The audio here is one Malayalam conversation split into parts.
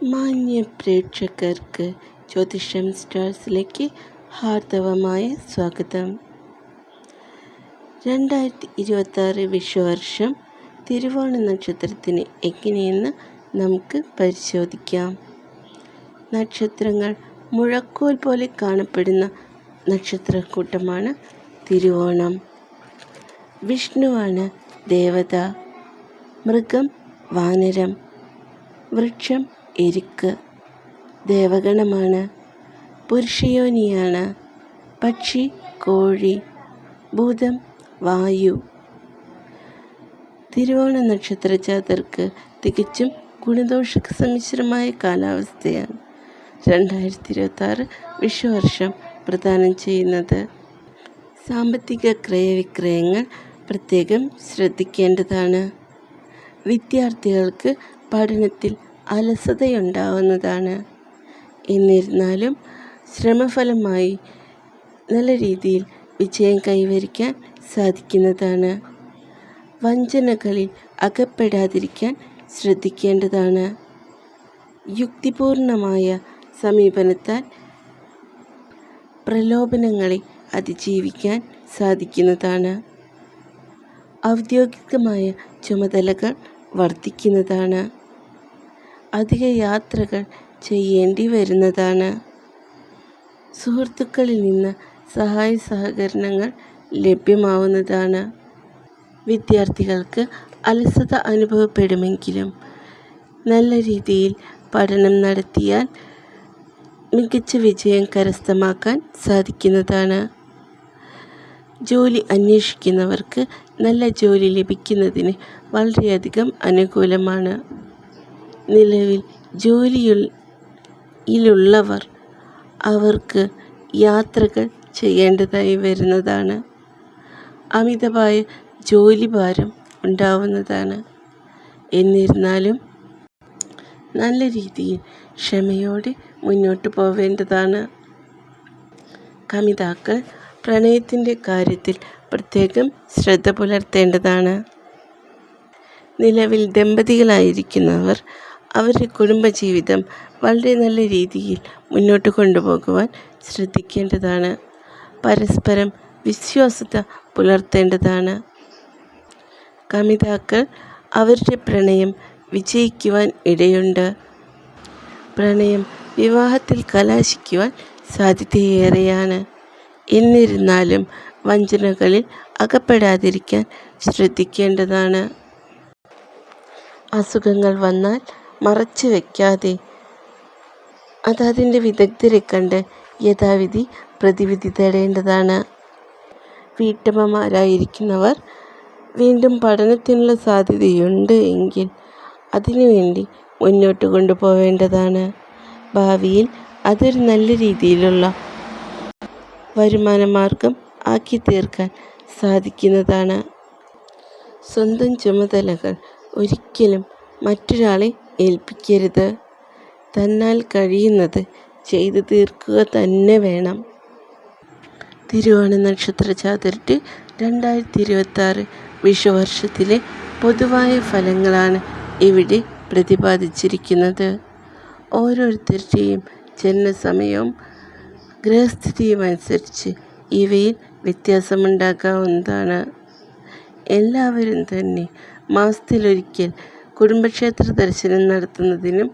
മാന്യ പ്രേക്ഷകർക്ക് ജ്യോതിഷം സ്റ്റാർസിലേക്ക് ഹാർദവമായ സ്വാഗതം. 2026 വിഷുവർഷം തിരുവോണ നക്ഷത്രത്തിന് എങ്ങനെയെന്ന് നമുക്ക് പരിശോധിക്കാം. നക്ഷത്രങ്ങൾ മുഴക്കോൽ പോലെ കാണപ്പെടുന്ന നക്ഷത്രക്കൂട്ടമാണ് തിരുവോണം. വിഷ്ണുവാണ് ദേവത, മൃഗം വാനരം, വൃക്ഷം എരുക്ക്, ദേവഗണമാണ്, പുരുഷയോനിയാണ്, പക്ഷി കോഴി, ഭൂതം വായു. തിരുവോണ നക്ഷത്ര ജാതർക്ക് തികച്ചും ഗുണദോഷ സമ്മിശ്രമായ കാലാവസ്ഥയാണ് 2026 വിഷുവർഷം പ്രദാനം ചെയ്യുന്നത്. സാമ്പത്തിക ക്രയവിക്രയങ്ങൾ പ്രത്യേകം ശ്രദ്ധിക്കേണ്ടതാണ്. വിദ്യാർത്ഥികൾക്ക് പഠനത്തിൽ അലസതയുണ്ടാവുന്നതാണ്. എന്നിരുന്നാലും ശ്രമഫലമായി നല്ല രീതിയിൽ വിജയം കൈവരിക്കാൻ സാധിക്കുന്നതാണ്. വഞ്ചനകളിൽ അകപ്പെടാതിരിക്കാൻ ശ്രദ്ധിക്കേണ്ടതാണ്. യുക്തിപൂർണമായ സമീപനത്താൽ പ്രലോഭനങ്ങളെ അതിജീവിക്കാൻ സാധിക്കുന്നതാണ്. ഔദ്യോഗികമായ ചുമതലകൾ വർദ്ധിക്കുന്നതാണ്. അധിക യാത്രകൾ ചെയ്യേണ്ടി വരുന്നതാണ്. സുഹൃത്തുക്കളിൽ നിന്ന് സഹായ സഹകരണങ്ങൾ ലഭ്യമാവുന്നതാണ്. വിദ്യാർത്ഥികൾക്ക് അലസത അനുഭവപ്പെടുമെങ്കിലും നല്ല രീതിയിൽ പഠനം നടത്തിയാൽ മികച്ച വിജയം കരസ്ഥമാക്കാൻ സാധിക്കുന്നതാണ്. ജോലി അന്വേഷിക്കുന്നവർക്ക് നല്ല ജോലി ലഭിക്കുന്നതിന് വളരെയധികം അനുകൂലമാണ്. നിലവിൽ ജോലിയിലുള്ളവർ അവർക്ക് യാത്രകൾ ചെയ്യേണ്ടതായി വരുന്നതാണ്. അമിതമായ ജോലിഭാരം ഉണ്ടാവുന്നതാണ്. എന്നിരുന്നാലും നല്ല രീതിയിൽ ക്ഷമയോടെ മുന്നോട്ട് പോവേണ്ടതാണ്. കമിതാക്കൾ പ്രണയത്തിൻ്റെ കാര്യത്തിൽ പ്രത്യേകം ശ്രദ്ധ പുലർത്തേണ്ടതാണ്. നിലവിൽ ദമ്പതികളായിരിക്കുന്നവർ അവരുടെ കുടുംബജീവിതം വളരെ നല്ല രീതിയിൽ മുന്നോട്ട് കൊണ്ടുപോകുവാൻ ശ്രദ്ധിക്കേണ്ടതാണ്. പരസ്പരം വിശ്വാസ്യത പുലർത്തേണ്ടതാണ്. കമിതാക്കൾ അവരുടെ പ്രണയം വിജയിക്കുവാൻ ഇടയുണ്ട്. പ്രണയം വിവാഹത്തിൽ കലാശിക്കുവാൻ സാധ്യതയേറെയാണ്. എന്നിരുന്നാലും വഞ്ചനകളിൽ അകപ്പെടാതിരിക്കാൻ ശ്രദ്ധിക്കേണ്ടതാണ്. അസുഖങ്ങൾ വന്നാൽ മറച്ചു വയ്ക്കാതെ അതതിൻ്റെ വിദഗ്ധരെ കണ്ട് യഥാവിധി പ്രതിവിധി തേടേണ്ടതാണ്. വീട്ടമ്മമാരായിരിക്കുന്നവർ വീണ്ടും പഠനത്തിനുള്ള സാധ്യതയുണ്ട് എങ്കിൽ അതിനുവേണ്ടി മുന്നോട്ട് കൊണ്ടുപോവേണ്ടതാണ്. ഭാവിയിൽ അതൊരു നല്ല രീതിയിലുള്ള വരുമാന മാർഗം ആക്കി തീർക്കാൻ സാധിക്കുന്നതാണ്. സ്വന്തം ചുമതലകൾ ഒരിക്കലും മറ്റൊരാളെ ഏൽപ്പിക്കരുത്. തന്നാൽ കഴിയുന്നത് ചെയ്തു തീർക്കുക തന്നെ വേണം. തിരുവോണ നക്ഷത്ര ജാതരുടെ 2026 വിഷുവർഷത്തിലെ പൊതുവായ ഫലങ്ങളാണ് ഇവിടെ പ്രതിപാദിച്ചിരിക്കുന്നത്. ഓരോരുത്തരുടെയും ജനനസമയവും ഗ്രഹസ്ഥിതിയും അനുസരിച്ച് ഇവയിൽ വ്യത്യാസമുണ്ടാകാവുന്നതാണ്. എല്ലാവരും തന്നെ മാസത്തിലൊരിക്കൽ കുടുംബക്ഷേത്ര ദർശനം നടത്തുന്നതിനും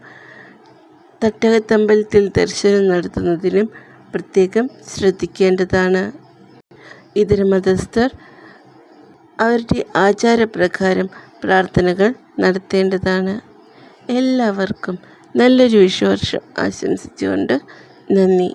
തട്ടകത്തമ്പലത്തിൽ ദർശനം നടത്തുന്നതിനും പ്രത്യേകം ശ്രദ്ധിക്കേണ്ടതാണ്. ഇതര മതസ്ഥർ അവരുടെ ആചാരപ്രകാരം പ്രാർത്ഥനകൾ നടത്തേണ്ടതാണ്. എല്ലാവർക്കും നല്ലൊരു വിഷുവർഷം ആശംസിച്ചുകൊണ്ട് നന്ദി.